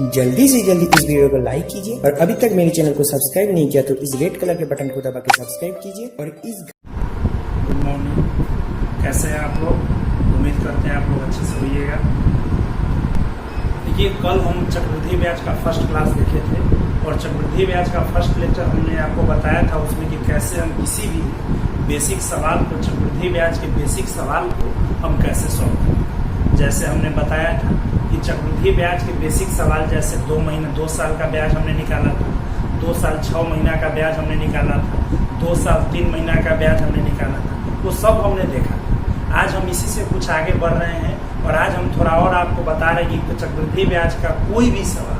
जल्दी से जल्दी इस वीडियो को लाइक कीजिए और अभी तक मेरे चैनल को सब्सक्राइब नहीं किया तो इस रेड कलर के बटन को दबा के सब्सक्राइब कीजिए। और इस गुड मॉर्निंग, कैसे हैं आप लोग? उम्मीद करते हैं आप लोग अच्छे से होइएगा। देखिए, कल हम चक्रवृद्धि ब्याज का फर्स्ट क्लास देखे थे और चक्रवृद्धि ब्याज का फर्स्ट लेक्चर हमने आपको बताया था उसमें कि कैसे हम किसी भी बेसिक सवाल को, चक्रवृद्धि ब्याज के बेसिक सवाल को हम कैसे सॉल्व करें। जैसे हमने बताया था कि चक्रवृद्धि ब्याज के बेसिक सवाल जैसे 2 महीने 2 साल का ब्याज हमने निकाला था, 2 साल 6 महीना का ब्याज हमने निकाला था, 2 साल 3 महीना का ब्याज हमने निकाला था, वो सब हमने देखा था। आज हम इसी से कुछ आगे बढ़ रहे हैं और आज हम थोड़ा और आपको बता रहे हैं कि चक्रवृद्धि ब्याज का कोई भी सवाल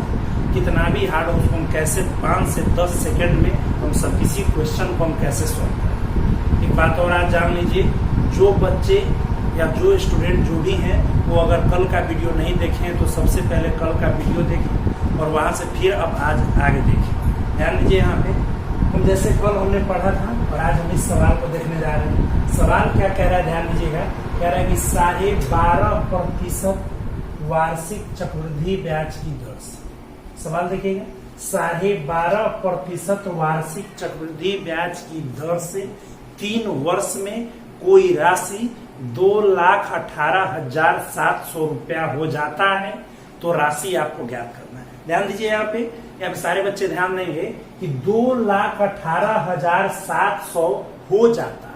कितना भी हार्ड हो उसको हम कैसे 5 से 10 सेकंड में हम सब किसी क्वेश्चन को हम कैसे सॉल्व करें। एक बात और आज जान लीजिए, जो बच्चे या जो स्टूडेंट जो भी हैं वो अगर कल का वीडियो नहीं देखें तो सबसे पहले कल का वीडियो देखें और वहाँ से फिर अब आज आगे देखें। ध्यान दीजिए, यहाँ पे हम जैसे कल हमने पढ़ा था और आज हम इस सवाल को देखने जा रहे हैं। सवाल क्या कह रहा है, ध्यान दीजिएगा। कह रहा है कि 12.5% वार्षिक चक्रवृद्धि ब्याज की दर से, सवाल देखिएगा, 12.5% वार्षिक चक्रवृद्धि ब्याज की दर से 3 वर्ष में कोई राशि 2,18,700 रुपया हो जाता है तो राशि आपको ज्ञात करना है। ध्यान दीजिए, यहाँ पे सारे बच्चे ध्यान देंगे कि 2,18,700 हो जाता है।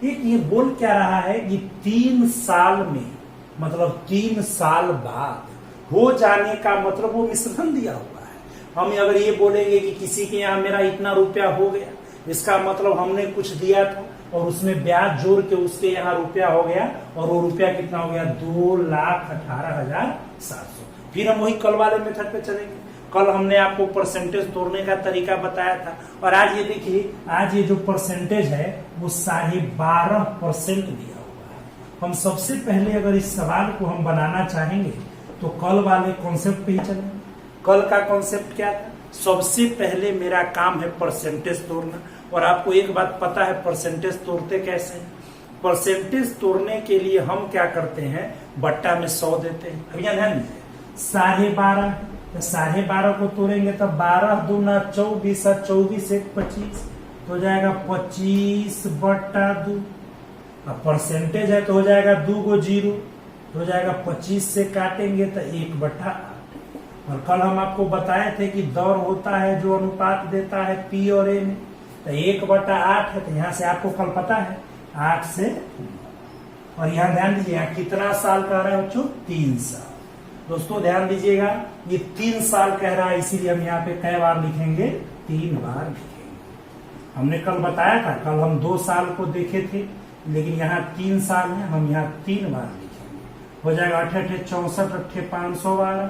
एक ये बोल क्या रहा है कि 3 साल में, मतलब 3 साल बाद हो जाने का मतलब वो मिश्रण दिया हुआ है। हम अगर ये बोलेंगे कि किसी के यहाँ मेरा इतना रुपया हो गया, इसका मतलब हमने कुछ दिया था और उसमें ब्याज जोड़ के उसके यहाँ रुपया हो गया और वो रुपया कितना हो गया, 2,18,700। फिर हम वही कल वाले मेथड पे चलेंगे। कल हमने आपको परसेंटेज तोड़ने का तरीका बताया था और आज ये देखिए, आज ये जो परसेंटेज है वो 12.5% दिया हुआ है। हम सबसे पहले अगर इस सवाल को हम बनाना चाहेंगे तो कल वाले कॉन्सेप्ट पे ही चलेंगे। कल का कॉन्सेप्ट क्या था? सबसे पहले मेरा काम है परसेंटेज तोड़ना। और आपको एक बात पता है परसेंटेज तोड़ते कैसे हैं? परसेंटेज तोड़ने के लिए हम क्या करते हैं, बट्टा में 100 देते हैं। अब यहाँ ध्यान दीजिए, 12.5 तो 12.5 को तोड़ेंगे तो 12 दूना 24, 24 1 25 तो हो जाएगा 25/2। अब परसेंटेज है तो हो जाएगा 2 को 0 तो हो जाएगा 25 से काटेंगे तो 1/8। और कल हम आपको बताए थे कि दर होता है जो अनुपात देता है पी और ए में, तो 1/8 है। तो यहाँ से आपको कल पता है 8 से, और यहाँ ध्यान दीजिए यहाँ कितना साल कह रहा है बच्चों, 3 साल। दोस्तों ध्यान दीजिएगा, ये 3 साल कह रहा है, इसीलिए हम यहाँ पे कई बार लिखेंगे, 3 बार लिखेंगे। हमने कल बताया था, कल हम 2 साल को देखे थे, लेकिन यहाँ 3 साल है, हम यहाँ 3 बार लिखेंगे। हो जाएगा 8 8 64 8 512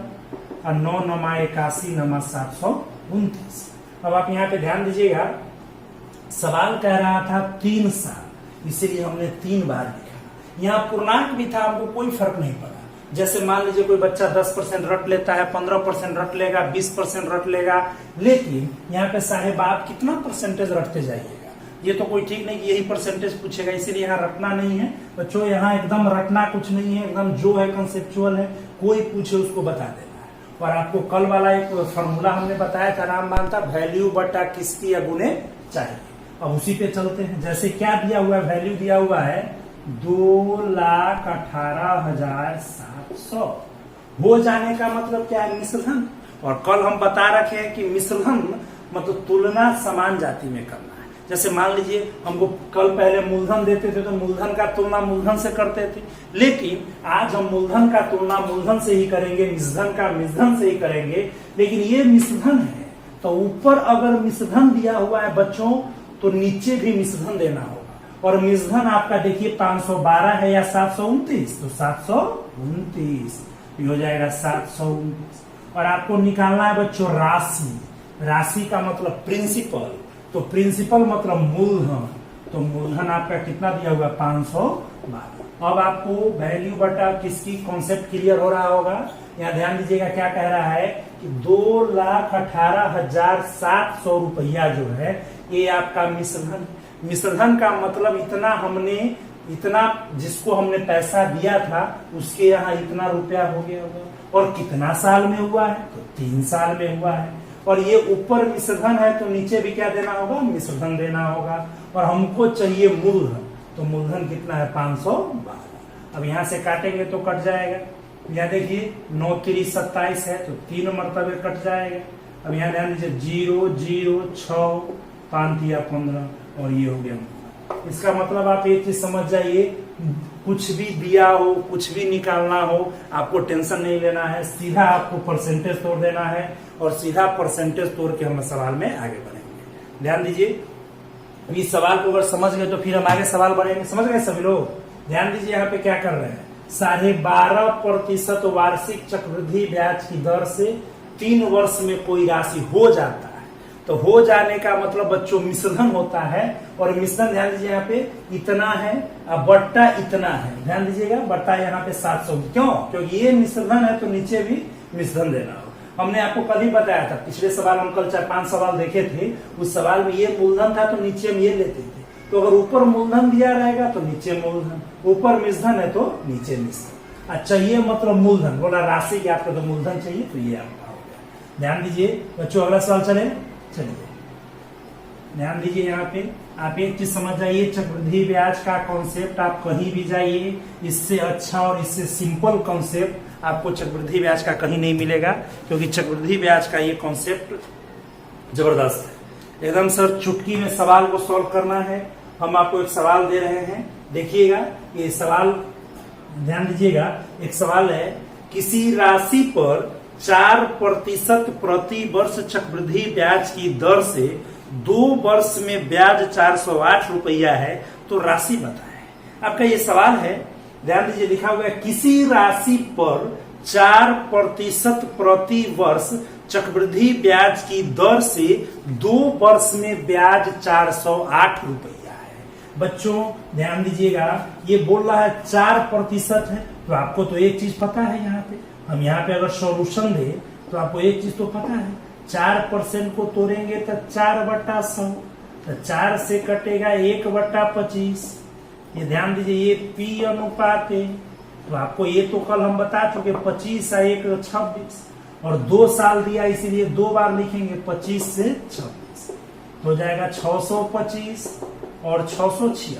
और 9 9 81 9 729। अब आप यहाँ पे ध्यान दीजिएगा, सवाल कह रहा था 3 साल, इसीलिए हमने 3 बार लिखा। यहाँ पूर्णांक भी था, हमको कोई फर्क नहीं पड़ा। जैसे मान लीजिए कोई बच्चा 10% रट लेता है, 15% रट लेगा, 20% रट लेगा, लेकिन यहाँ पे साहेब आप कितना परसेंटेज रटते जाइएगा, ये तो कोई ठीक नहीं कि यही परसेंटेज पूछेगा, इसीलिए यहाँ रटना नहीं है बच्चों। यहाँ एकदम रटना कुछ नहीं है, एकदम जो है कंसेप्चुअल है, कोई पूछे उसको बता देना है। और आपको कल वाला एक फॉर्मूला हमने बताया था, नाम मानता वैल्यू बटा किसकी गुणे चाहिए। अब उसी पे चलते हैं। जैसे क्या दिया हुआ है, वैल्यू दिया हुआ है 2,18,700। हो जाने का मतलब क्या है, मिश्रण। और कल हम बता रखे हैं कि मिश्रण मतलब तुलना समान जाति में करना है। जैसे मान लीजिए हमको कल पहले मूलधन देते थे तो मूलधन का तुलना मूलधन से करते थे, लेकिन आज हम मूलधन का तुलना मूलधन से ही करेंगे, मिश्रण का मिश्रण से ही करेंगे। लेकिन ये मिश्रण है तो ऊपर अगर मिश्रण दिया हुआ है बच्चों तो नीचे भी मिश्रण देना होगा। और मिश्रण आपका देखिए 512 है या 729, तो 729 हो जाएगा 729। और आपको निकालना है बच्चों राशि। राशि का मतलब प्रिंसिपल, तो प्रिंसिपल मतलब मूलधन, तो मूलधन आपका कितना दिया हुआ, 512। अब आपको वैल्यू बटा किसकी कॉन्सेप्ट क्लियर हो रहा होगा। यहाँ ध्यान दीजिएगा क्या कह रहा है कि 2,18,700 रुपया जो है ये आपका मिश्रण। मिश्रण का मतलब इतना हमने, इतना जिसको हमने पैसा दिया था उसके यहाँ इतना रुपया हो गया होगा। और कितना साल में हुआ है, तो 3 साल में हुआ है। और ये ऊपर मिश्रधन है तो नीचे भी क्या देना होगा, मिश्रधन देना होगा। और हमको चाहिए मूलधन, तो मूलधन कितना है, 512। अब यहां से काटेंगे तो कट जाएगा। यहाँ देखिए 9 3 27 है, तो 3 मरतबे कट जाएगा। अब यहाँ ध्यान दीजिए 0 0 6 5 3 15 और ये हो गया। इसका मतलब आप एक चीज समझ जाइए, कुछ भी दिया हो, कुछ भी निकालना हो, आपको टेंशन नहीं लेना है, सीधा आपको परसेंटेज तोड़ देना है और सीधा परसेंटेज तोड़ के हम सवाल में आगे बढ़ेंगे। ध्यान दीजिए, इस सवाल को अगर समझ गए तो फिर हम आगे सवाल बढ़ेंगे। समझ गए सभी लोग? ध्यान दीजिए यहाँ पे क्या कर रहे हैं, 12.5% वार्षिक चक्रवृद्धि ब्याज की दर से 3 वर्ष में कोई राशि हो जाता है। तो हो जाने का मतलब बच्चों मिश्रधन होता है, और मिश्रधन ध्यान दीजिए यहाँ पे इतना है, अब बट्टा इतना है। ध्यान दीजिएगा, बट्टा यहाँ पे 700। क्यों? क्योंकि ये मिश्रधन है तो नीचे भी मिश्रधन देना हो। हमने आपको कल ही बताया था, पिछले सवाल हम कल 4-5 सवाल देखे थे, उस सवाल में ये मूलधन था तो नीचे में ये लेते थे। तो अगर ऊपर मूलधन दिया रहेगा तो नीचे मूलधन, ऊपर मिश्रधन है तो नीचे मिश्रधन। अच्छा, ये मतलब मूलधन बोला, राशि की आपको तो मूलधन चाहिए, तो ये आपका हो गया। ध्यान दीजिए बच्चों, अगला सवाल चले। चलिए ध्यान दीजिए, यहाँ पे आप एक चीज समझ जाइए, चक्रवृद्धि ब्याज का कॉन्सेप्ट आप कहीं भी जाइए, इससे अच्छा और इससे सिंपल कॉन्सेप्ट आपको चक्रवृद्धि ब्याज का कहीं नहीं मिलेगा, क्योंकि चक्रवृद्धि ब्याज का ये कॉन्सेप्ट जबरदस्त है एकदम। सर चुटकी में सवाल को सॉल्व करना है। हम आपको एक सवाल दे रहे हैं, देखिएगा ये सवाल, ध्यान दीजिएगा। एक सवाल है, किसी राशि पर 4% प्रति वर्ष चक्रवृद्धि ब्याज की दर से 2 वर्ष में ब्याज 408 रुपया है, तो राशि बताएं। आपका ये सवाल है, ध्यान दीजिए, लिखा हुआ है किसी राशि पर 4% प्रति वर्ष चक्रवृद्धि ब्याज की दर से 2 वर्ष में ब्याज 408 रुपया है। बच्चों ध्यान दीजिएगा, ये बोल रहा है 4% है, तो आपको तो एक चीज पता है, यहाँ पे हम यहाँ पे अगर सॉल्यूशन दे तो आपको एक चीज तो पता है, 4% को तोड़ेंगे तो 4/100, तो 4 से कटेगा 1/25। ये ध्यान दीजिए, ये P अनुपात है, तो आपको ये तो कल हम बता चुके, 25 और 1 26, और 2 साल दिया इसीलिए 2 बार लिखेंगे, 25 से 26 हो जाएगा 625 और 676।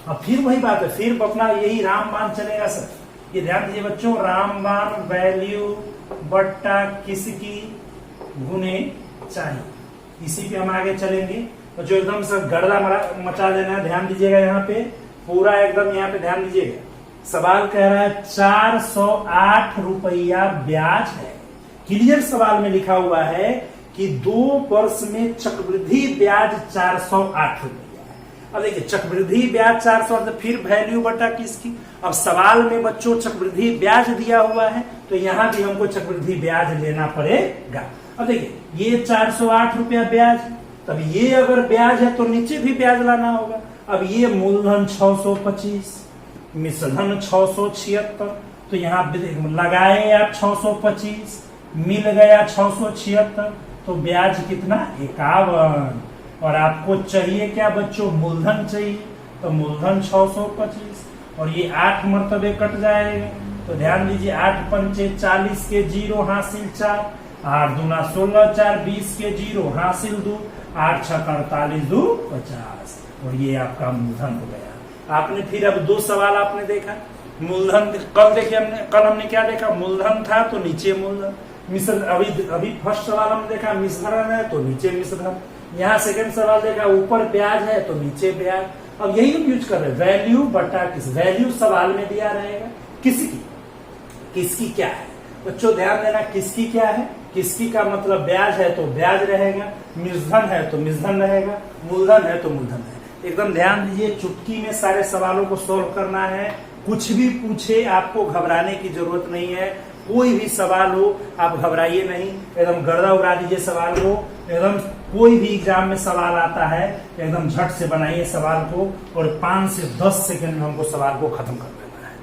अब फिर वही बात है, फिर अपना यही रामबाण चलेगा सर। ये ध्यान दीजिए बच्चों, रामबाण वैल्यू बट्टा किसकी गुने चाहिए, इसी पे हम आगे चलेंगे। तो जो एकदम से गड़ला मचा देना है, ध्यान दीजिएगा यहाँ पे पूरा एकदम, यहाँ पे ध्यान दीजिएगा, सवाल कह रहा है 408 रुपया ब्याज है। क्लियर सवाल में लिखा हुआ है कि 2 वर्ष में चक्रवृद्धि ब्याज 408 रुपया है। अब देखिए चक्रवृद्धि ब्याज 408, फिर वैल्यू बटा किसकी। अब सवाल में बच्चों चक्रवृद्धि ब्याज दिया हुआ है, तो यहाँ भी हमको चक्रवृद्धि ब्याज लेना पड़ेगा। अब देखिए ये 408 रुपया ब्याज, तब ये अगर ब्याज है तो नीचे भी ब्याज लाना होगा। अब ये मूलधन 625, मिश्रधन 676, तो यहाँ लगाए आप 625, मिल गया 676, तो ब्याज कितना 51। और आपको चाहिए क्या बच्चों, मूलधन चाहिए, तो मूलधन 625, और ये 8 मरतबे कट जाएगा। तो ध्यान दीजिए, 8 पंचे 40 के 0 हासिल 4, 8 दूना 16, 4 20 के 0 हासिल 2, 8 6 48 2 50, और ये आपका मूलधन हो गया। आपने फिर अब 2 सवाल आपने देखा, मूलधन कल हमने क्या देखा, मूलधन था तो नीचे मूलधन, मिश्र अभी फर्स्ट सवाल हमने देखा मिश्रण है तो नीचे मिश्रण, यहाँ सेकंड सवाल देखा ऊपर ब्याज है तो नीचे ब्याज। अब यही हम यूज कर रहे हैं, वैल्यू बटा किस, वैल्यू सवाल में दिया रहेगा, किसकी क्या है बच्चों, ध्यान देना, किसकी क्या है, किसकी का मतलब ब्याज है तो ब्याज रहेगा, मिश्रण है तो मिश्रण रहेगा, मूलधन है तो मूलधन है। एकदम ध्यान दीजिए, चुटकी में सारे सवालों को सोल्व करना है, कुछ भी पूछे आपको घबराने की जरूरत नहीं है। कोई भी सवाल हो आप घबराइए नहीं, एकदम गर्दा उड़ा दीजिए सवाल को। एकदम कोई भी एग्जाम में सवाल आता है एकदम झट से बनाइए सवाल को, और 5 से 10 सेकंड में हमको सवाल को खत्म कर देना है।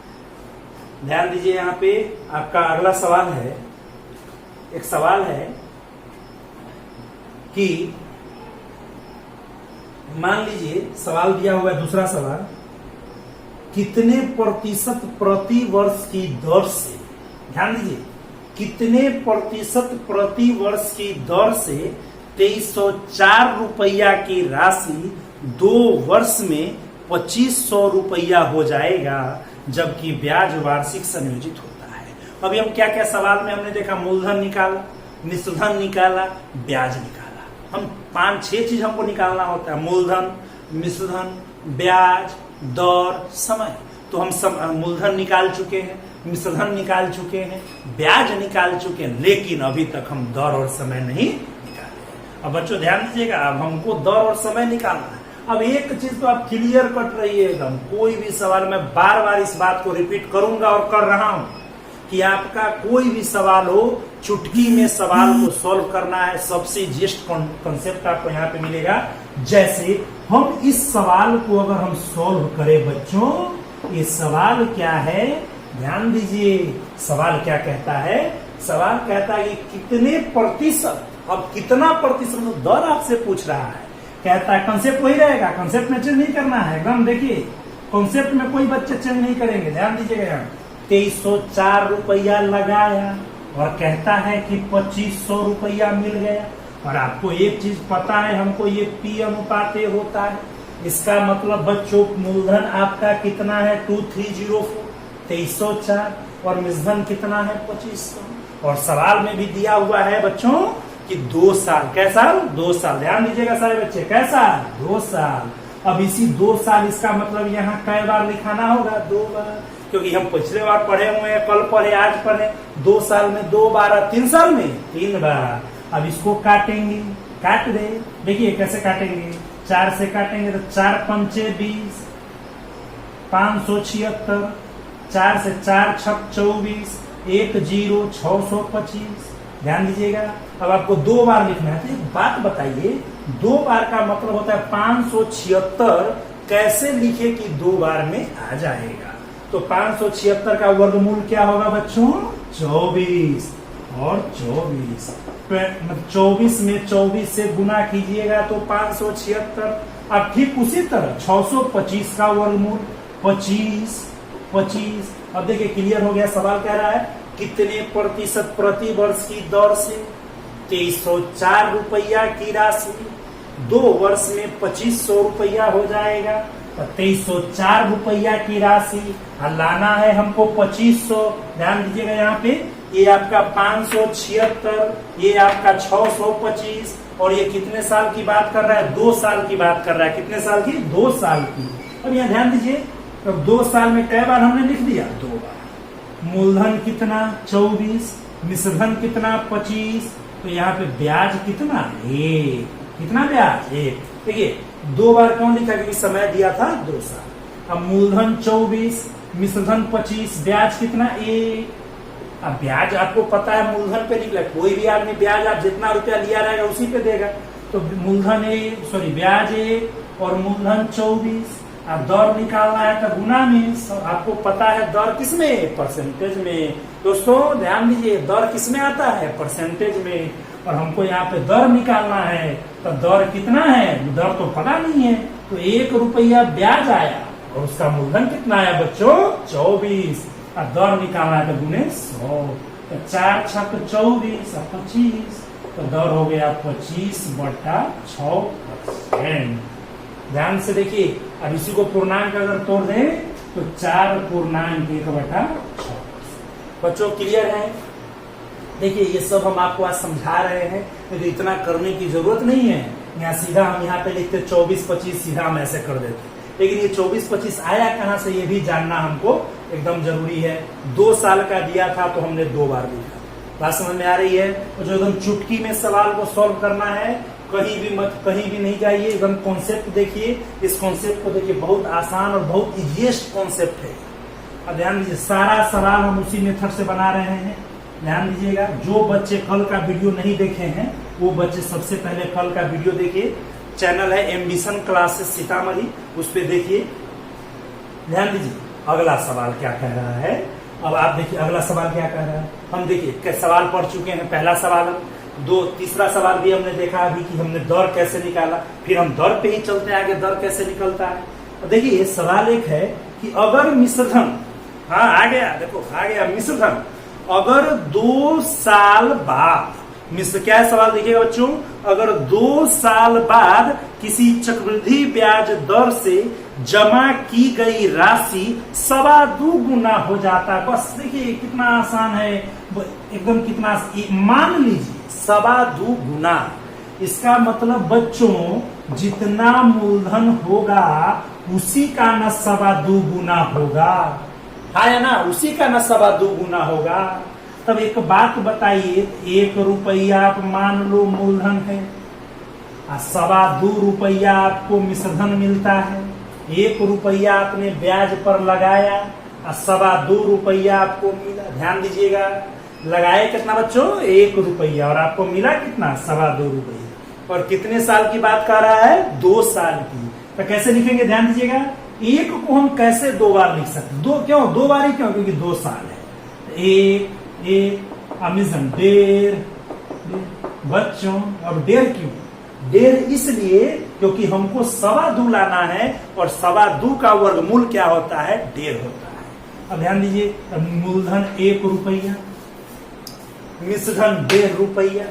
ध्यान दीजिए, यहाँ पे आपका अगला सवाल है, एक सवाल है कि मान लीजिए सवाल दिया हुआ है, दूसरा सवाल, कितने प्रतिशत प्रति वर्ष की दर से, ध्यान दीजिए कितने प्रतिशत प्रति वर्ष की दर से 2304 रुपया की राशि 2 वर्ष में 2500 रुपया हो जाएगा, जबकि ब्याज वार्षिक संयोजित होता है। अभी हम क्या क्या सवाल में हमने देखा, मूलधन निकाला, मिश्रधन निकाला, ब्याज निकाला। हम 5-6 चीज हमको निकालना होता है, मूलधन, मिश्रधन, ब्याज, दर, समय। तो हम मूलधन निकाल चुके हैं, मिश्रधन निकाल चुके हैं, ब्याज निकाल चुके हैं, लेकिन अभी तक हम दर और समय नहीं निकाले। अब बच्चों ध्यान दीजिएगा, अब हमको दर और समय निकालना है। अब एक चीज तो आप क्लियर कट रही है एकदम, कोई भी सवाल, मैं बार बार इस बात को रिपीट करूंगा और कर रहा हूं कि आपका कोई भी सवाल हो, चुटकी में सवाल को सॉल्व करना है। सबसे इजीएस्ट कॉन्सेप्ट आपको यहाँ पे मिलेगा। जैसे हम इस सवाल को अगर हम सॉल्व करें बच्चों, ये सवाल क्या है, ध्यान दीजिए, सवाल क्या कहता है, सवाल कहता है कि कितने प्रतिशत, अब कितना प्रतिशत दर आपसे पूछ रहा है, कहता है कंसेप्ट वही रहेगा, कंसेप्ट में चेंज नहीं करना है एकदम। देखिए कंसेप्ट में कोई बच्चे चेंज नहीं करेंगे, ध्यान दीजिएगा। यहाँ 2304 रुपया लगाया और कहता है कि 2500 रुपया मिल गया। और आपको एक चीज पता है, हमको ये P अनुपात A होता है। इसका मतलब बच्चों मूलधन आपका कितना है, 2304, 2304, और मिश्रधन कितना है, 2500। और सवाल में भी दिया हुआ है बच्चों कि 2 साल, कैसा 2 साल, ध्यान दीजिएगा सारे बच्चे, कैसा 2 साल। अब इसी 2 साल, इसका मतलब यहाँ कई बार लिखाना होगा, 2 बार, क्योंकि हम पिछले बार पढ़े हुए हैं, कल पढ़े, आज पढ़े, 2 साल में 2 बार, 3 साल में 3 बार। अब इसको काटेंगे, काट दे, देखिए कैसे काटेंगे, 4 से काटेंगे तो 4 पंचे 20, 576, 4 से 4 छक 24, 1 0 625। ध्यान दीजिएगा। अब आपको 2 बार लिखना है, तो एक बात बताइए, 2 बार का मतलब होता है 576 कैसे लिखे कि 2 बार में आ जाएगा। तो 576 का वर्गमूल क्या होगा बच्चों, 24 और 24। 24 में 24 से गुना कीजिएगा तो 576। अब ठीक उसी तरह 625 का वर्गमूल 25। अब देखिए क्लियर हो गया। सवाल कह रहा है कितने प्रतिशत प्रति वर्ष की दर से 2304 रुपया की राशि 2 वर्ष में 2500 रुपया हो जाएगा। तो 2304 रुपया की राशि लाना है हमको 2500। ध्यान दीजिएगा यहाँ पे, ये आपका 576, ये आपका 625, और ये कितने साल की बात कर रहा है, 2 साल की बात कर रहा है। कितने साल की, 2 साल की। अब यहाँ ध्यान दीजिए, तो 2 साल में कई बार हमने लिख दिया, 2 बार। मूलधन कितना 24, मिश्रधन कितना 25, तो यहाँ पे ब्याज कितना 1। कितना ब्याज 1। देखिए 2 बार क्यों लिखा, क्योंकि समय दिया था 2 साल। अब मूलधन 24, मिश्रधन 25, ब्याज कितना 1। अब ब्याज आपको पता है मूलधन पे निकला, कोई भी आदमी ब्याज आप जितना रुपया लिया रहेगा उसी पे देगा। तो मूलधन ब्याज 1 और मूलधन 24। अब दर निकालना है तो गुना में। आपको पता है दर किसमें, परसेंटेज में। दोस्तों ध्यान दीजिए, दर किसमें आता है, परसेंटेज में। और हमको यहाँ पे दर निकालना है, तो दर कितना है, दर तो पता नहीं है। तो 1 रुपया ब्याज आया और उसका मूलधन कितना आया बच्चों, 24। और दर निकालना है तो गुने 100। तो 4 छक 24 और 25, तो दर हो गया 25/6%। ध्यान से देखिए। अब इसी को पूर्णांक अगर तोड़ दें तो 4.1/6। बच्चों क्लियर है। देखिए ये सब हम आपको आज समझा रहे हैं, तो इतना करने की जरूरत नहीं है। यहाँ सीधा हम यहाँ पे लिखते 24-25, सीधा हम ऐसे कर देते। लेकिन ये 24-25 आया कहाँ से, ये भी जानना हमको एकदम जरूरी है। 2 साल का दिया था तो हमने 2 बार लिखा। बात समझ में आ रही है। तो जो एकदम चुटकी में सवाल को सॉल्व करना है, कहीं भी नहीं जाइए, एकदम कॉन्सेप्ट देखिए। इस कॉन्सेप्ट को देखिए, बहुत आसान और बहुत इजीएस्ट कॉन्सेप्ट है। अब ध्यान दीजिए, सारा सवाल हम उसी मेथड से बना रहे हैं। ध्यान दीजिएगा, जो बच्चे कल का वीडियो नहीं देखे हैं वो बच्चे सबसे पहले कल का वीडियो देखिए। चैनल है एम्बिशन क्लासेस सीतामढ़ी, उस पर देखिए। ध्यान दीजिए अगला सवाल क्या कह रहा है। अब आप देखिए अगला सवाल क्या कह रहा है। हम देखिए सवाल पढ़ चुके हैं, पहला सवाल, तीसरा सवाल भी हमने देखा अभी कि हमने दर कैसे निकाला। फिर हम दर पे ही चलते हैं आगे, दर कैसे निकलता है। देखिए सवाल एक है कि अगर मिश्रधन, हाँ आ गया, देखो आ गया मिश्रधन, अगर 2 साल बाद, मिस क्या है सवाल देखिएगा बच्चों, अगर 2 साल बाद किसी चक्रवृद्धि ब्याज दर से जमा की गई राशि 2.25 गुना हो जाता है। बस देखिए कितना आसान है एकदम, कितना मान लीजिए 2.25 गुना। इसका मतलब बच्चों जितना मूलधन होगा उसी का न 2.25 गुना होगा, है ना, उसी का न 2.25 गुना होगा। तब एक बात बताइए, 1 रुपया आप मान लो मूलधन है, 2.25 रुपया आपको मिश्रधन मिलता है। 1 रुपया आपने ब्याज पर लगाया और 2.25 रुपया आपको मिला। ध्यान दीजिएगा, लगाए कितना बच्चों, 1 रुपया, और आपको मिला कितना, 2.25 रुपया। और कितने साल की बात कर रहा है, 2 साल की। तो कैसे लिखेंगे, ध्यान दीजिएगा, 1 को हम कैसे 2 बार लिख सकते, 2 क्यों, 2 बार ही क्यों, क्योंकि 2 साल है। 1 अमिशन 1.5 बच्चों। अब 1.5 क्यों, 1.5 इसलिए क्योंकि हमको 2.25 लाना है, और 2.25 का वर्गमूल क्या होता है, 1.5 होता है। अब ध्यान दीजिए, मूलधन 1 रुपया, मिश्रधन 1.5 रुपया।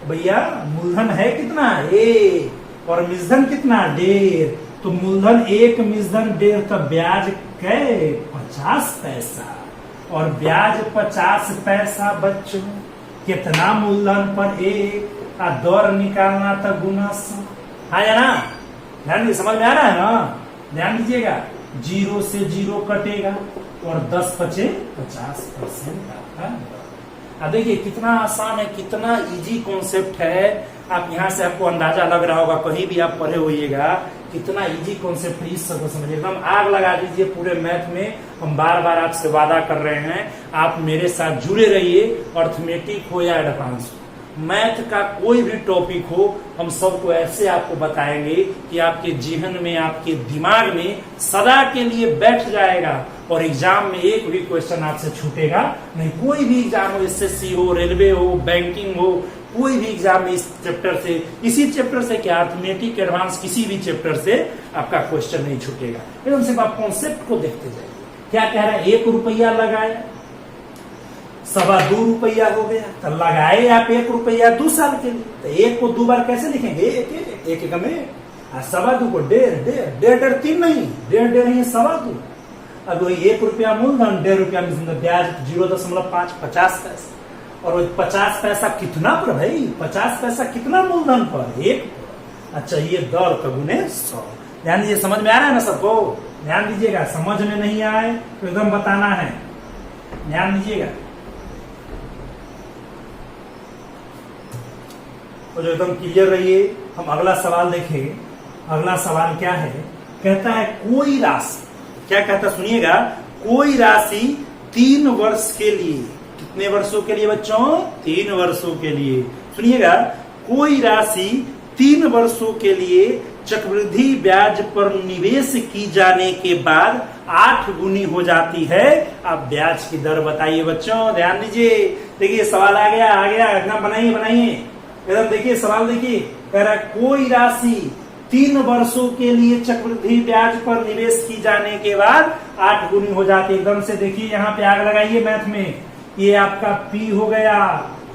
भैया मूलधन है कितना, 1, और मिश्रधन कितना, 1.5। तो मूलधन 1, मिश्रधन 1.5, तो ब्याज कै 50 पैसा, और ब्याज 50 पैसा बच्चों। कितना मूलधन पर 1, दर निकालना था गुना 100, हाँ या ना, ध्यान दीजिए, समझ में आ रहा है ना। ध्यान दीजिएगा, 0 से 0 कटेगा, और 10 बचे 50% आपका। अब देखिए कितना आसान है, कितना इजी कॉन्सेप्ट है। आप यहाँ से आपको अंदाजा लग रहा होगा, कहीं भी आप पढ़े होइएगा, कितना इजी कॉन्सेप्ट है, इस सबको समझिए, एकदम आग लगा दीजिए पूरे मैथ में। हम बार बार आपसे वादा कर रहे हैं, आप मेरे साथ जुड़े रहिए, अर्थमेटिक हो या एडवांस हो, मैथ का कोई भी टॉपिक हो, हम सबको ऐसे आपको बताएंगे कि आपके जीवन में, आपके दिमाग में सदा के लिए बैठ जाएगा, और एग्जाम में एक भी क्वेश्चन आपसे छूटेगा नहीं। कोई भी एग्जाम हो, एसएससी हो, रेलवे हो, बैंकिंग हो, कोई भी एग्जाम में इस चैप्टर से, इसी चैप्टर से क्या, अर्थमेटिक एडवांस, किसी भी चैप्टर से आपका क्वेश्चन नहीं छूटेगा। एकदम सिर्फ आप कॉन्सेप्ट को देखते जाइए। क्या कह रहा है, 1 रुपया लगाया, 2.25 रुपया हो गया, तो लगाए आप 1 रुपया 2 साल के लिए, तो 1 को 2 बार कैसे लिखेंगे, 1 में, 2.25 को 1.5 3 नहीं, 1.5 नहीं, 2.25। अब वही 1 रुपया मूलधन, 1.5 रुपया में ब्याज 0.5, 50 पैसा, और वो 50 पैसा कितना पर भाई, 50 पैसा कितना मूलधन पर, 1। अच्छा, ये दर का गुने 100। ध्यान दीजिए, समझ में आ रहा है ना सबको, ध्यान दीजिएगा, समझ में नहीं आए तो एकदम बताना है, ध्यान दीजिएगा। तो जो एकदम क्लियर रहिए, हम अगला सवाल देखेंगे। अगला सवाल क्या है, कहता है कोई राशि, क्या कहता सुनिएगा, कोई राशि 3 वर्ष के लिए, कितने वर्षों के लिए बच्चों, 3 वर्षों के लिए, सुनिएगा, कोई राशि 3 वर्षों के लिए चक्रवृद्धि ब्याज पर निवेश की जाने के बाद 8 गुनी हो जाती है। अब ब्याज की दर बताइए बच्चों, ध्यान दीजिए, देखिए सवाल आ गया एकदम, बनाइए एकदम, देखिए सवाल देखिए, कह रहा है कोई राशि 3 वर्षों के लिए चक्रवृद्धि ब्याज पर निवेश की जाने के बाद 8 गुनी हो जाती है। एकदम से देखिए, यहाँ पे आग लगाइए मैथ में, ये आपका P हो गया,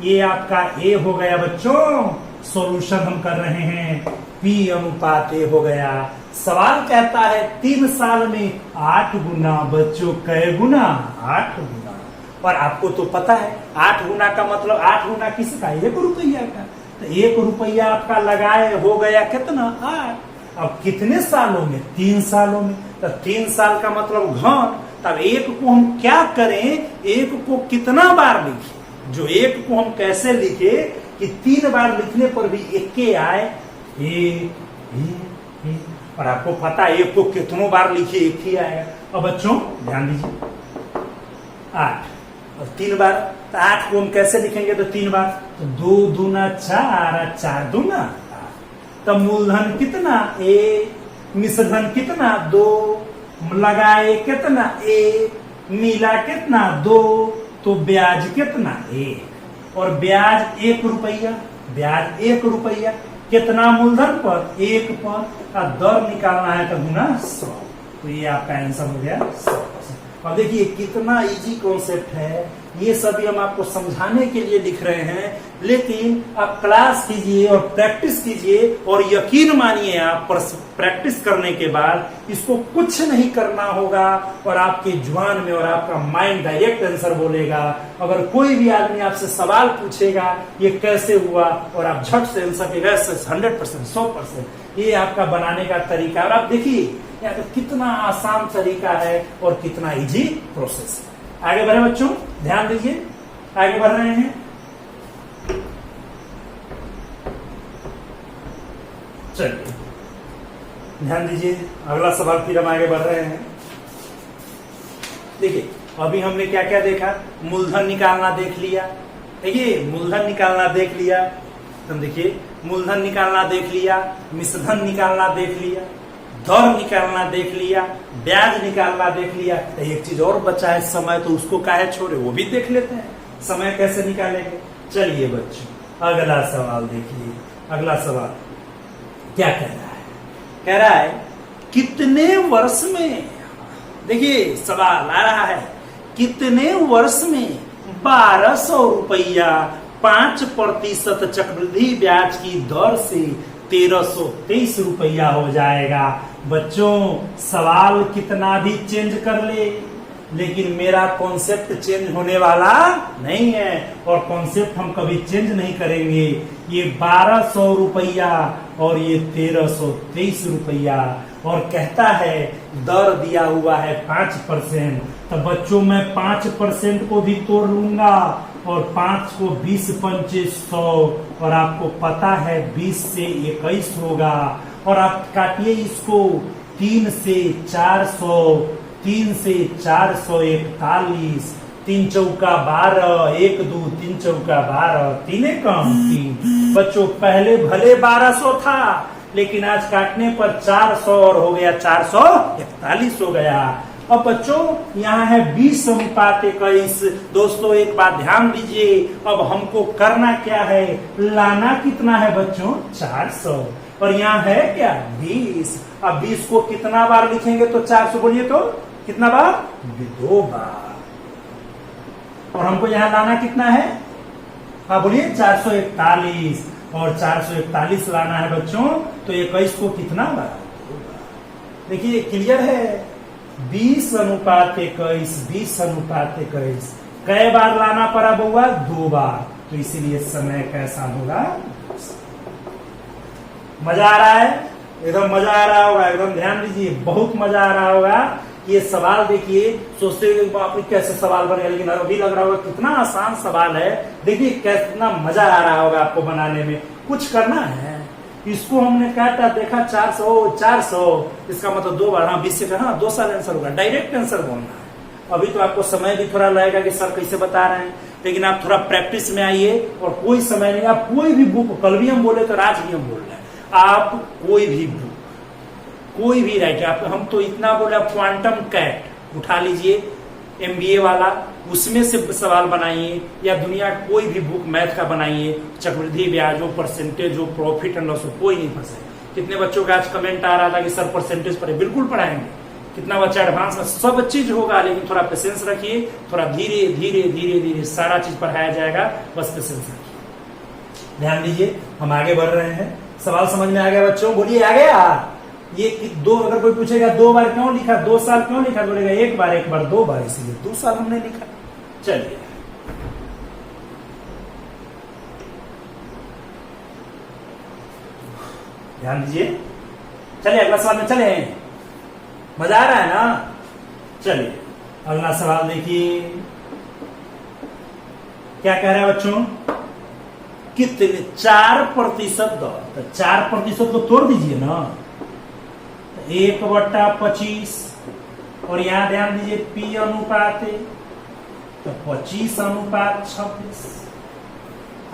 ये आपका A हो गया बच्चों। सॉल्यूशन हम कर रहे हैं, P अनुपात A हो गया। सवाल कहता है 3 साल में 8 गुना, बच्चों कै गुना, 8 गुना। और आपको तो पता है 8 गुना का मतलब, 8 गुना किसका, 1 रुपया का, तो 1 रुपया आपका लगाए हो गया कितना, 8। अब कितने सालों में, 3 सालों में, तो 3 साल का मतलब घन। तब 1 को हम क्या करें, 1 को कितना बार लिखें, जो 1 को हम कैसे लिखे कि 3 बार लिखने पर भी 1 के आए, 1। और आपको पता है 1 को कितनों बार लिखिए 1 ही आएगा। अब बच्चों ध्यान दीजिए, 8 और 3 बार, तो 8 को हम कैसे लिखेंगे, तो 3 बार, तो 2 दूना 4, 4 दूना 8। तो मूलधन कितना, 1, मिश्रधन कितना, 2, लगाए कितना, 1, मिला कितना, 2, तो ब्याज कितना, 1। और ब्याज 1 रुपया, ब्याज 1 रुपया, कितना मूलधन पर, 1 पर, और दर निकालना है तो गुना 100। तो ये आपका आंसर हो गया 100%। और देखिए कितना इजी कॉन्सेप्ट है, ये सभी हम आपको समझाने के लिए लिख रहे हैं, लेकिन आप क्लास कीजिए और प्रैक्टिस कीजिए और यकीन मानिए आप प्रैक्टिस करने के बाद इसको कुछ नहीं करना होगा और आपके जुबान में और आपका माइंड डायरेक्ट आंसर बोलेगा। अगर कोई भी आदमी आपसे सवाल पूछेगा ये कैसे हुआ और आप झट से आंसर देगा 100%, 100%। ये आपका बनाने का तरीका, और आप देखिए यहाँ पे कितना आसान तरीका है और कितना इजी प्रोसेस है। आगे बढ़े बच्चों, ध्यान दीजिए, आगे बढ़ रहे हैं। चलिए ध्यान दीजिए, अगला सवाल फिर हम आगे बढ़ रहे हैं। देखिए अभी हमने क्या क्या देखा, मूलधन निकालना देख लिया, देखिए मूलधन निकालना देख लिया, तो देखिए मूलधन निकालना देख लिया, मिश्रधन निकालना देख लिया, दर निकालना देख लिया, ब्याज निकालना देख लिया। एक चीज और बचा है समय, तो उसको काहे छोड़े, वो भी देख लेते हैं, समय कैसे निकालेंगे। चलिए बच्चों अगला सवाल देखिए, अगला सवाल क्या कह रहा है, कह रहा है कितने वर्ष में, देखिए सवाल आ रहा है, कितने वर्ष में 1200 रुपया 5% चक्रवृद्धि ब्याज की दर से 1323 रुपया हो जाएगा। बच्चों सवाल कितना भी चेंज कर ले, लेकिन मेरा कॉन्सेप्ट चेंज होने वाला नहीं है और कॉन्सेप्ट हम कभी चेंज नहीं करेंगे। ये 1200 रुपया और ये 1323 रुपया, और कहता है दर दिया हुआ है 5%, तो बच्चों मैं 5% को भी तोड़ लूंगा और 5 को 20 पंचे 100, और आपको पता है 20 से 21 होगा, और आप काटिए इसको 3 से 400, 3 से 441, 3 चौका 12, 1 2 3 चौका 12, 3 कम 3। बच्चों पहले भले 1200 था, लेकिन आज काटने पर 400 और हो गया 441 हो गया। अब बच्चों यहाँ है 20:21। दोस्तों एक बात ध्यान दीजिए, अब हमको करना क्या है, लाना कितना है बच्चों 400, और यहाँ है क्या 20। अब 20 को कितना बार लिखेंगे तो 400, बोलिए तो कितना बार, 2 बार। और हमको यहाँ लाना कितना है, हाँ बोलिए 441, और 441 लाना है बच्चों, तो 21 को कितना बार, देखिए क्लियर है, 20:21, 20:21। कई बार लाना पड़ा बउआ, 2 बार, तो इसीलिए समय कैसा होगा, मजा आ रहा है, एकदम मजा आ रहा होगा, एकदम ध्यान दीजिए, बहुत मजा आ रहा होगा। ये सवाल देखिए, सोचते हुए कैसे सवाल बनेगा, लेकिन अभी लग रहा होगा कितना आसान सवाल है। देखिए कितना मजा आ रहा होगा आपको बनाने में। कुछ करना है, इसको हमने काटा, देखा 400, इसका मतलब 2 बार, हाँ 20 से हाँ 2 साल आंसर होगा, डायरेक्ट आंसर बोलना है। अभी तो आपको समय भी थोड़ा लगेगा कि सर कैसे बता रहे हैं, लेकिन आप थोड़ा प्रैक्टिस में आइए, और कोई समय नहीं, आप कोई भी बुक, कल भी हम बोले तो आज भी हम बोल रहे हैं, आप कोई भी बुक, कोई भी राइटर, आप हम तो इतना बोले, आप क्वांटम कैट उठा लीजिए MBA वाला, उसमें से सवाल बनाइए, या दुनिया कोई भी बुक मैथ का बनाइए, चक्रवृद्धि ब्याज हो, परसेंटेज हो, प्रॉफिट एंड लॉस हो, कोई नहीं फंसे। कितने बच्चों का आज कमेंट आ रहा था कि सर परसेंटेज पढ़े, बिल्कुल पढ़ाएंगे, कितना बच्चा एडवांस में, सब चीज होगा, लेकिन थोड़ा पेशेंस रखिए, थोड़ा धीरे धीरे धीरे धीरे सारा चीज पढ़ाया जाएगा, बस पेशेंस रखिए। ध्यान दीजिए, हम आगे बढ़ रहे हैं। सवाल समझ में आ गया बच्चों, बोलिए आ गया। ये 2, अगर कोई पूछेगा 2 बार क्यों लिखा, 2 साल क्यों लिखा, बोलेगा 1 बार 1 बार 2 बार, इसलिए 2 साल हमने लिखा। चलिए ध्यान दीजिए, चलिए अगला सवाल में चले, मजा आ रहा है ना। चलिए अगला सवाल देखिए, क्या कह रहा है बच्चों, कितने 4% दर, तो 4% को तोड़ दीजिए ना, 1/25, और यहां ध्यान दीजिए P अनुपात है, तो 25:26।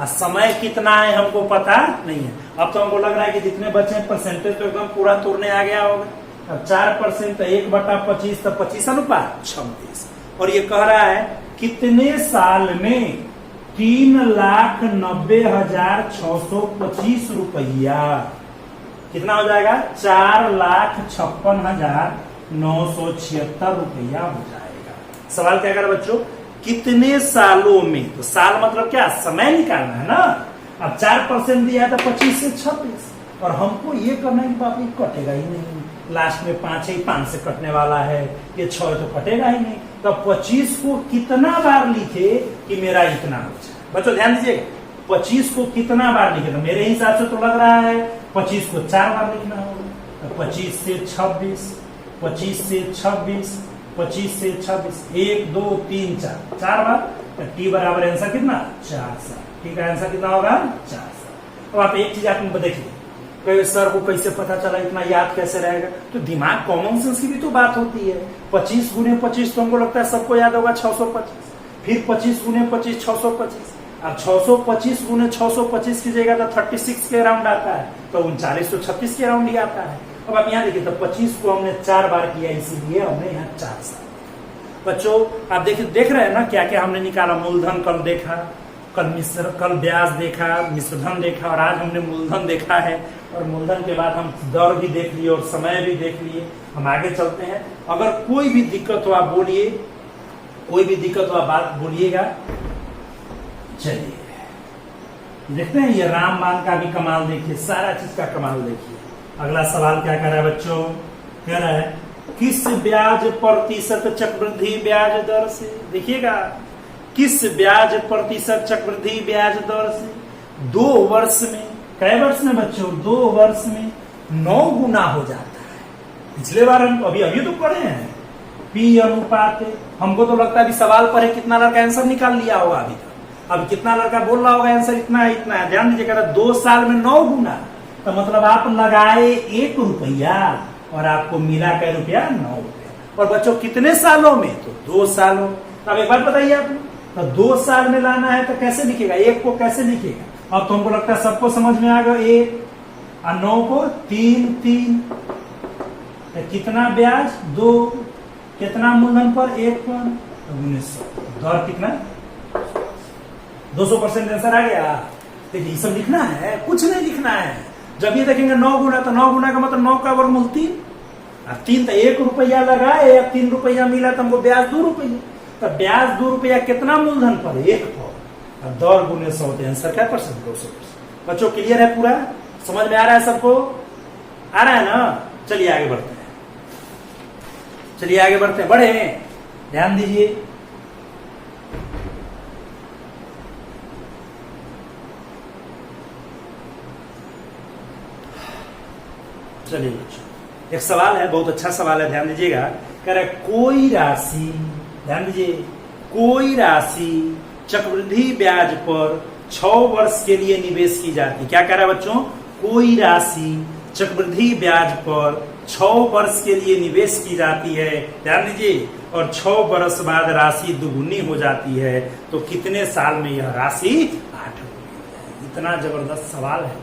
समय कितना है हमको पता नहीं है। अब तो हमको लग रहा है कि जितने बच्चे हैं परसेंटेज तो एकदम पूरा तोड़ने आ गया होगा। अब 4% तो 1/25, तो 25:26, और ये कह रहा है कितने साल में 3,90,625 रुपया, कितना हो जाएगा, 4,56,976 रुपया हो जाएगा। सवाल क्या कर बच्चों, कितने सालों में, तो साल मतलब क्या, समय निकालना है ना। अब 4% दिया है तो 25 से 26, और हमको ये करना है कि बाप ये कटेगा ही नहीं, लास्ट में 5 से कटने वाला है, ये 6 तो कटेगा ही नहीं। तो 25 को कितना बार लिखे कि मेरा इतना हो जाए। बच्चों ध्यान दीजिएगा, 25 को कितना बार लिखे, तो मेरे हिसाब से तो लग रहा है 25 को 4 बार लिखना होगा। तो 25 से 26, 25 से 26, 25 से 26, 1 2 3 4 बार। तो टी बराबर आंसर कितना, 4 साल। ठीक है, आंसर कितना होगा, 4 साल। अब आप एक चीज आप देखिए, सर को कैसे पता चला, इतना याद कैसे रहेगा, तो दिमाग, कॉमन सेंस की भी तो बात होती है। 25 गुने 25 तो हमको लगता है सबको याद होगा 625, फिर 25 गुने 25 625, अब 625 गुने 625 की जगह तो 36 के अराउंड आता है, तो 39 तो 36 के अराउंड ही आता है। अब आप यहाँ देखिए, तो 25 को हमने 4 बार किया, इसीलिए हमने यहाँ 4 साल। बच्चों आप देखिए, देख रहे हैं ना क्या क्या हमने निकाला। मूलधन कल देखा, कल ब्याज देखा, मिश्रधन देखा, और आज हमने मूलधन देखा है। और मूलधन के बाद हम दर भी देख लिए और समय भी देख लिए। हम आगे चलते हैं, अगर कोई भी दिक्कत हो आप बोलिए, कोई भी दिक्कत हो आप बात बोलिएगा। चलिए देखते हैं, ये रामबाण का भी कमाल देखिए, सारा चीज का कमाल देखिए। अगला सवाल क्या कह रहा है बच्चों, कह रहा है किस ब्याज प्रतिशत चक्रवृद्धि ब्याज दर से, देखिएगा, किस ब्याज प्रतिशत चक्रवृद्धि ब्याज दर से 2 वर्ष में, कई वर्ष में बच्चों, 2 वर्ष में 9 गुना हो जाता है। पिछले बार हम अभी तो पढ़े हैं P अनुपात। हमको तो लगता है अभी सवाल पढ़े कितना लड़का आंसर निकाल लिया होगा अभी तक। अब कितना लड़का बोल रहा होगा आंसर इतना है, इतना है। ध्यान दीजिएगा, 2 साल में 9 गुना, तो मतलब आप लगाए 1 रुपया और आपको मिला क्या रुपया, 9 रुपया। और बच्चों कितने सालों में, तो 2 सालों। तो अब एक बात बताइए आप, तो 2 साल में लाना है तो कैसे लिखेगा, 1 को कैसे लिखेगा। अब तो हमको लगता है सबको समझ में आ गया, 1 और 9 को 3, तो कितना ब्याज, 2, कितना मूलधन पर, 1 पर, 1900, दर कितना, 200% आंसर आ गया। देखिए ये सब लिखना है, कुछ नहीं लिखना है। जब ये देखेंगे 9 गुना, तो 9 गुना का मतलब 9 का वर्गमूल 3, और 3 तो 1 रुपया लगाए, अब 3 रुपया मिला तो हमको ब्याज 2 रुपया, तो ब्याज 2 रुपया कितना मूलधन पर, 1 पर, और दर गुने 100, आंसर क्या परसेंट, 200%। बच्चों क्लियर है, पूरा समझ में आ रहा है सबको, आ रहा है ना। चलिए आगे बढ़ते हैं, चलिए आगे बढ़ते हैं, बढ़े, ध्यान दीजिए। चलिए बच्चों, एक सवाल है, बहुत अच्छा सवाल है, ध्यान दीजिएगा। कह रहा है कोई राशि, ध्यान दीजिए, कोई राशि चक्रवृद्धि ब्याज पर 6 वर्ष के लिए निवेश की जाती है। क्या कह रहा है बच्चों, कोई राशि चक्रवृद्धि ब्याज पर 6 वर्ष के लिए निवेश की जाती है, ध्यान दीजिए, और 6 वर्ष बाद राशि दुगुनी हो जाती है, तो कितने साल में यह राशि 8 गुनी। इतना जबरदस्त सवाल है,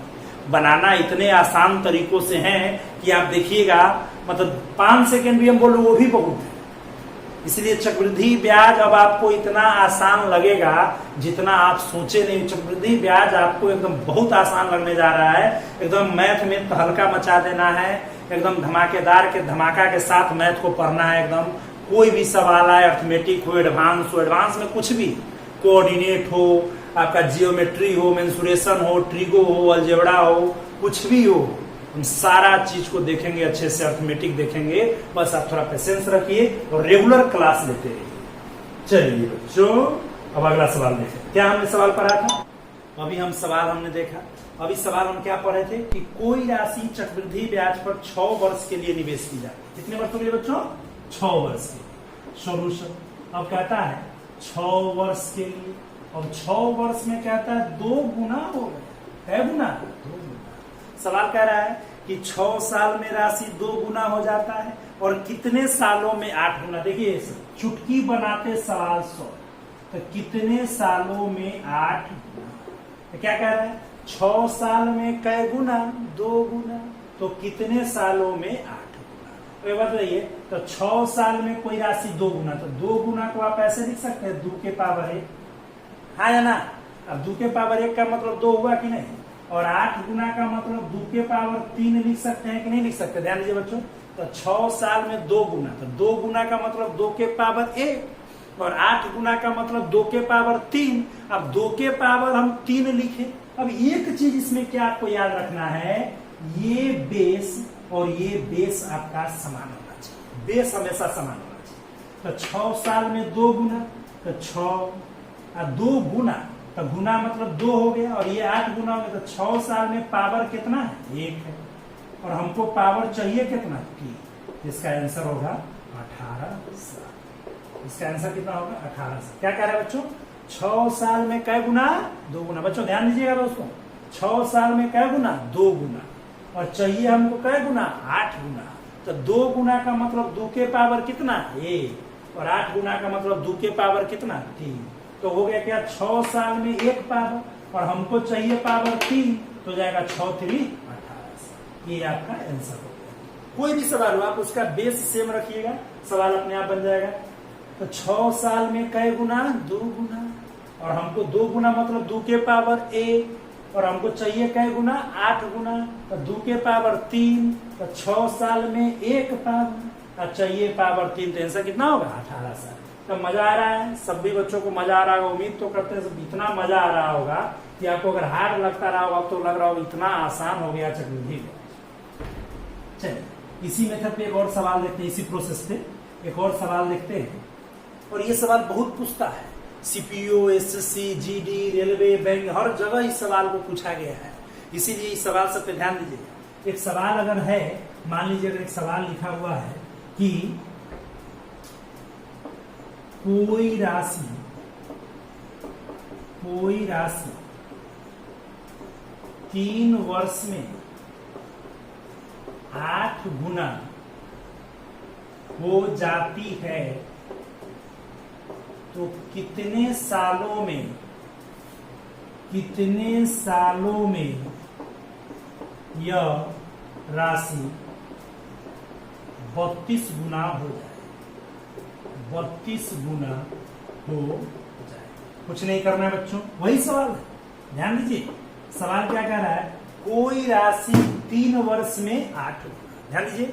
बनाना इतने आसान तरीकों से है कि आप देखिएगा, मतलब 5 सेकेंड भी हम बोलो वो भी बहुत है। इसलिए चक्रवृद्धि ब्याज अब आपको इतना आसान लगेगा जितना आप सोचे नहीं। चक्रवृद्धि ब्याज आपको एकदम बहुत आसान लगने जा रहा है, एकदम मैथ में तहलका मचा देना है, एकदम धमाकेदार के धमाका के साथ मैथ को पढ़ना है। एकदम कोई भी सवाल आए, अर्थमेटिक हो, एडवांस में कुछ भी, कोऑर्डिनेट हो, आपका जियोमेट्री हो, मेंसुरेशन हो, ट्रिगो हो, अलजेब्रा हो, कुछ भी हो, हम सारा चीज को देखेंगे अच्छे से, अर्थमेटिक देखेंगे। बस आप थोड़ा पेशेंस रखिए और रेगुलर क्लास लेते रहिए। चलिए बच्चों, अब अगला सवाल देखें। क्या हमने सवाल पढ़ा था, अभी हम सवाल हमने देखा। अभी सवाल हम क्या पढ़े थे कि कोई राशि चक्रवृद्धि ब्याज पर 6 वर्ष के लिए निवेश की जाती है। कितने वर्षों के लिए बच्चों, 6 वर्ष के लिए। सोल्यूशन अब कहता है 6 वर्ष के लिए, और 6 वर्ष में कहता है 2 गुना हो गया, है गुना, 2 गुना। सवाल कह रहा है कि 6 साल में राशि 2 गुना हो जाता है, और कितने सालों में 8 गुना। देखिए चुटकी बनाते सवाल 100, तो कितने सालों में 8 गुना। तो क्या कह रहा है, 6 साल में कै गुना, 2 गुना, तो कितने सालों में 8 गुना। तो ये बताइए, तो 6 साल में कोई राशि 2 गुना, तो 2 गुना को आप ऐसे लिख सकते हैं, 2 के पावर 1, हाँ या ना। अब 2 के पावर 1 का मतलब 2 हुआ कि नहीं, और 8 गुना का मतलब 2 के पावर 3 लिख सकते हैं कि नहीं लिख सकते। ध्यान दीजिए बच्चों, तो 6 साल में 2 गुना, तो 2 गुना का मतलब 2 के पावर 1, और 8 गुना का मतलब 2 के पावर 3। अब 2 के पावर हम 3 लिखे। अब एक चीज इसमें क्या आपको याद रखना है, ये बेस और ये बेस आपका समान होना चाहिए, बेस हमेशा समान होना चाहिए। तो 6 साल में 2 गुना, तो 6 और 2 गुना, तो गुना मतलब 2 हो गया, और ये 8 गुना हो गया। तो 6 साल में पावर कितना है, 1 है, और हमको पावर चाहिए कितना, 3। इसका आंसर होगा 18 साल। इसका आंसर कितना होगा, 18 साल। क्या कह रहे हैं बच्चों, 6 साल में कै गुना, 2 गुना। बच्चों ध्यान दीजिएगा दोस्तों, 6 साल में कै गुना, 2 गुना, और चाहिए हमको कै गुना, 8 गुना। तो 2 गुना का मतलब 2 के पावर कितना, 1, और 8 गुना का मतलब 2 के पावर कितना, 3। तो हो गया क्या, 6 साल में 1 पावर, और हमको चाहिए पावर 3, तो जाएगा 6 3 18। ये आपका आंसर हो गया। कोई भी सवाल हो आप उसका बेस सेम रखिएगा, सवाल अपने आप बन जाएगा। तो 6 साल में कै गुना, 2 गुना, और हमको 2 गुना मतलब 2 के पावर 1, और हमको चाहिए कै गुना, 8 गुना, तो 2 के पावर 3, तो 6 साल में 1 पावर, और चाहिए पावर 3, तो आंसर कितना होगा, 18 साल। तो मजा आ रहा है, सभी बच्चों को मजा आ रहा होगा, उम्मीद तो करते हैं सब इतना मजा आ रहा होगा कि आपको अगर हार्ड लगता रहा होगा तो लग रहा होगा इतना आसान हो गया चक्रवृद्धि। चलिए इसी मेथड पे एक और सवाल देखते हैं, इसी प्रोसेस पे एक और सवाल देखते हैं। और ये सवाल बहुत पूछता है, CPO, SSC, GD, railway, bank, हर जगह इस सवाल को पूछा गया है, इसीलिए इस सवाल सब पे ध्यान दीजिए। एक सवाल अगर है, मान लीजिए अगर एक सवाल लिखा हुआ है कि कोई राशि 3 वर्ष में 8 गुना हो जाती है, तो कितने सालों में यह राशि 32 गुना हो जाए, 32 गुना हो जाए। कुछ नहीं करना है बच्चों, वही सवाल है, ध्यान दीजिए। सवाल क्या कह रहा है, कोई राशि 3 वर्ष में 8 गुना, ध्यान दीजिए,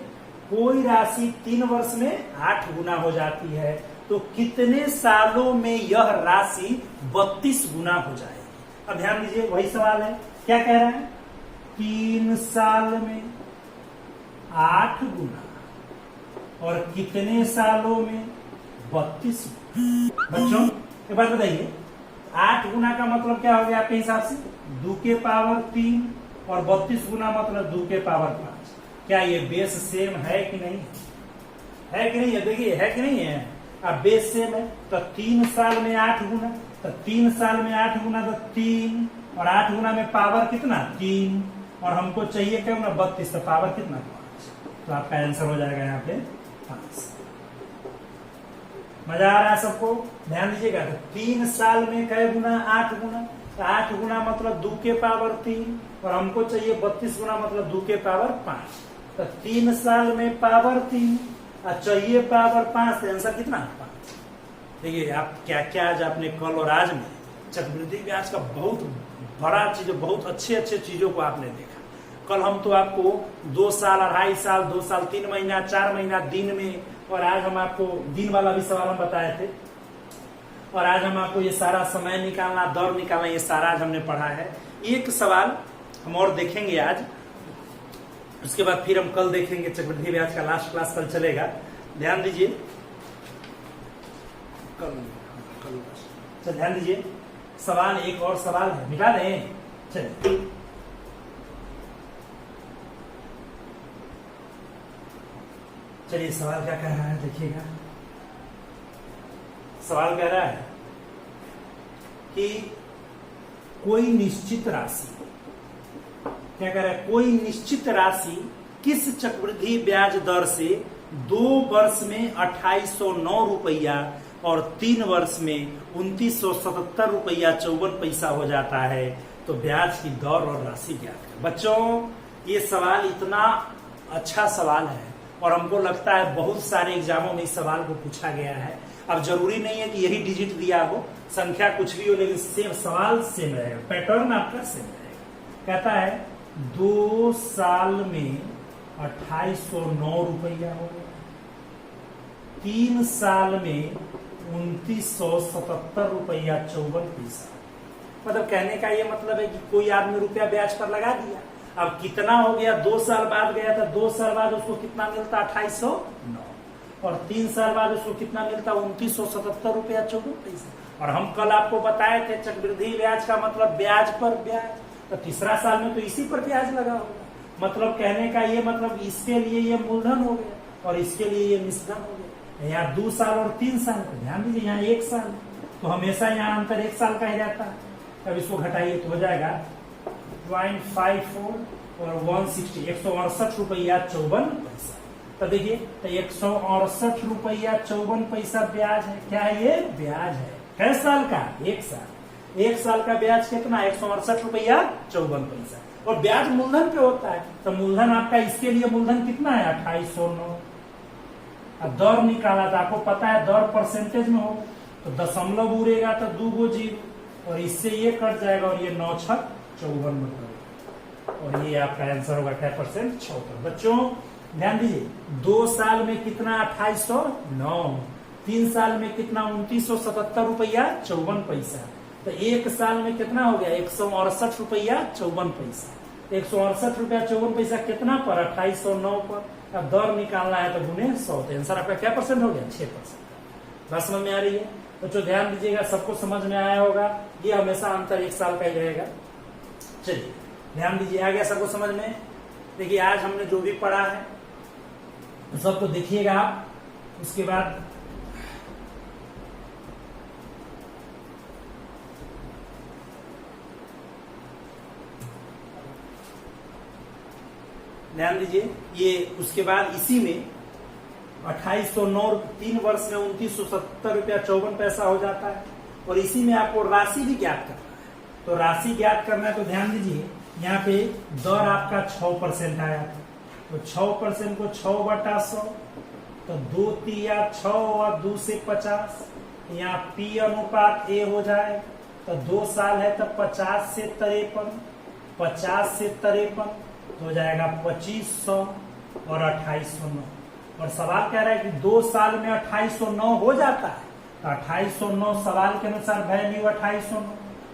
कोई राशि 3 वर्ष में 8 गुना हो जाती है, तो कितने सालों में यह राशि 32 गुना हो जाएगी। अब ध्यान दीजिए, वही सवाल है, क्या कह रहा है, 3 साल में 8 गुना, और कितने सालों में 32। बच्चों एक बात बताइए, 8 गुना का मतलब क्या हो गया आपके हिसाब से, 2 के पावर 3, और 32 गुना मतलब 2 के पावर 5। क्या ये बेस सेम है कि नहीं है कि नहीं है, देखिए है कि नहीं है। अब बेस सेम है, तो 3 साल में 8 गुना, तो 3 साल में 8 गुना तो 3, और 8 गुना में पावर कितना, 3, और हमको चाहिए क्या गुना, 32, तो पावर कितना, 5। तो आपका आंसर हो जाएगा यहाँ पे 5। मजा आ रहा है सबको, ध्यान दीजिएगा। तो 3 साल में कै गुना, 8 गुना, तो 8 गुना मतलब 2 के पावर 3, और हमको चाहिए 32 गुना मतलब 2 के पावर 5। तो 3 साल में पावर 3 और चाहिए पावर 5, तो आंसर कितना, 5। देखिए आप क्या क्या आज आपने कल और आज में चक्रवृद्धि ब्याज का बहुत बड़ा चीज, बहुत अच्छे चीजों को आपने देखा। कल हम तो आपको 2 साल, 2.5 साल, 2 साल, 3 महीना, 4 महीना दिन में, और आज हम आपको दिन वाला भी सवाल हम बताए थे, और आज हम आपको ये सारा समय निकालना, दौर निकालना, ये सारा आज हमने पढ़ा है। एक सवाल हम और देखेंगे आज, उसके बाद फिर हम कल देखेंगे चक्रवृद्धि ब्याज का लास्ट क्लास कल चलेगा, ध्यान दीजिए। कल ध्यान दीजिए, सवाल एक और सवाल है, मिटा दें, चलिए। चलिए सवाल क्या कह रहा है, देखिएगा। सवाल कह रहा है कि कोई निश्चित राशि, क्या कह रहा है, कोई निश्चित राशि किस चक्रवृद्धि ब्याज दर से 2 वर्ष में 2809 रुपया और 3 वर्ष में 2977 रुपया 54 पैसा हो जाता है, तो ब्याज की दर और राशि ज्ञात करें। बच्चों ये सवाल इतना अच्छा सवाल है, और हमको लगता है बहुत सारे एग्जामों में इस सवाल को पूछा गया है। अब जरूरी नहीं है कि यही डिजिट दिया हो, संख्या कुछ भी हो, लेकिन सेम सवाल सेम रहेगा, पैटर्न आपका सेम रहेगा। कहता है 2 साल में 2809 रुपया हो गया, 3 साल में ₹2977.54। मतलब कहने का ये मतलब है कि कोई आदमी रुपया ब्याज पर लगा दिया, अब कितना हो गया, 2 साल बाद गया था, 2 साल बाद उसको कितना मिलता, 2809, और 3 साल बाद उसको कितना मिलता, ₹2977.54। और हम कल आपको बताए थे चक्रवृद्धि ब्याज का मतलब ब्याज पर ब्याज, तो तीसरा साल में तो इसी पर ब्याज लगा होगा। मतलब कहने का ये मतलब इसके लिए ये मूलधन हो गया और इसके लिए ये मिश्रधन हो गया। यहाँ 2 साल और 3 साल को ध्यान दीजिए, यहाँ 1 साल, तो हमेशा यहाँ अंतर 1 साल का ही रहता है। अब इसको घटाइए तो हो जाएगा 0.54 और 160, ₹168.54। तो देखिए, तो ₹168.54 ब्याज है। क्या है ये? ब्याज है। कै साल का? 1 साल। 1 साल का ब्याज कितना? ₹168.54। और ब्याज मूलधन पे होता है, तो मूलधन आपका इसके लिए मूलधन कितना है? 2809। अब दर निकाला था, आपको पता है दर परसेंटेज में हो तो दशमलव उड़ेगा तो 2 गो 0, और इससे ये कट जाएगा और ये 9 छक 54 और ये आपका आंसर होगा क्या परसेंट? 76। बच्चों ध्यान दीजिए, 2 साल में कितना? 2809। 3 साल में कितना? ₹2977.54। तो 1 साल में कितना हो गया? ₹168.54। ₹168.54 कितना पर? 2809 पर। अब दर निकालना है तो गुने 100, तो आंसर आपका क्या परसेंट हो गया? 6%। बात समझ में आ रही है? तो ध्यान दीजिएगा, सबको समझ में आया होगा। ये हमेशा अंतर 1 साल का ही रहेगा। चलिए ध्यान दीजिए, आ गया सबको समझ में? देखिए आज हमने जो भी पढ़ा है सबको देखिएगा आप, उसके बाद ध्यान दीजिए, ये उसके बाद इसी में 2809 3 वर्ष में ₹2970.54 हो जाता है, और इसी में आपको राशि भी ज्ञात करना है। तो राशि ज्ञात करना है तो ध्यान दीजिए, यहाँ पे दर आपका 6% आया था, तो 6% को 6/100, तो 2 तिया 6 और 2 से 50, यहाँ P अनुपात A हो जाए, तो 2 साल है तो 50 से 53, 50 से 53 तो हो जाएगा 2500 और 2809। और सवाल कह रहा है कि 2 साल में 2809 हो जाता है, तो 2809 सवाल के अनुसार वैल्यू 2809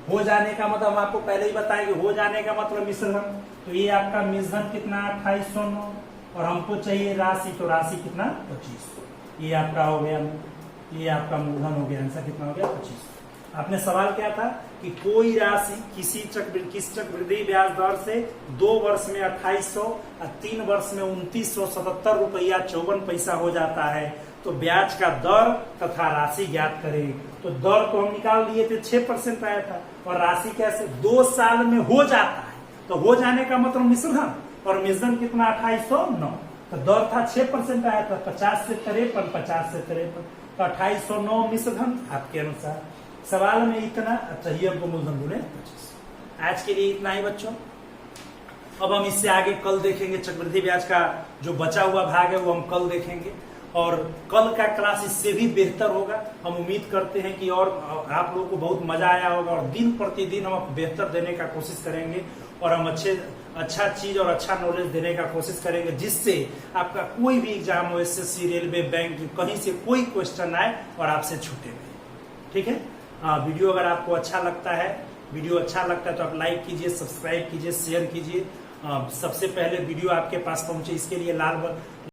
हो जाने का मतलब हम आपको पहले ही बताएं कि हो जाने का मतलब मिश्रधन, तो ये आपका मिश्रधन कितना? 2809, और हमको चाहिए राशि, तो राशि कितना? 2500। ये आपका हो गया, ये आपका मूलधन हो गया। आंसर कितना हो गया? 2500। आपने सवाल क्या था कि कोई राशि किसी चक्रवृद्धि ब्याज दर से 2 वर्ष में 2800 और 3 वर्ष में ₹2977.54 हो जाता है, तो ब्याज का दर तथा राशि ज्ञात करें। तो दर तो हम निकाल लिए थे, 6% आया था, और राशि कैसे? 2 साल में हो जाता है, तो हो जाने का मतलब मिश्रधन, और मिश्रधन कितना? 2809। तो दर था 6% आया था, 50 से 53, 50 से 53, तो 2809 मिश्रधन आपके अनुसार। सवाल में इतना चाहिए हमको, मूलधन गुने 25। आज के लिए इतना ही बच्चों। अब हम इससे आगे कल देखेंगे, चक्रवृद्धि ब्याज का जो बचा हुआ भाग है वो हम कल देखेंगे, और कल का क्लास इससे भी बेहतर होगा। हम उम्मीद करते हैं कि और आप लोगों को बहुत मजा आया होगा, और दिन प्रतिदिन हम बेहतर देने का कोशिश करेंगे, और हम अच्छा चीज और अच्छा नॉलेज देने का कोशिश करेंगे, जिससे आपका कोई भी एग्जाम हो, एसएससी, रेलवे, बैंक, कहीं से कोई क्वेश्चन आए और आपसे छूटे नहीं। ठीक है? वीडियो अगर आपको अच्छा लगता है तो आप लाइक कीजिए, सब्सक्राइब कीजिए, शेयर कीजिए। सबसे पहले वीडियो आपके पास पहुंचे इसके लिए लाल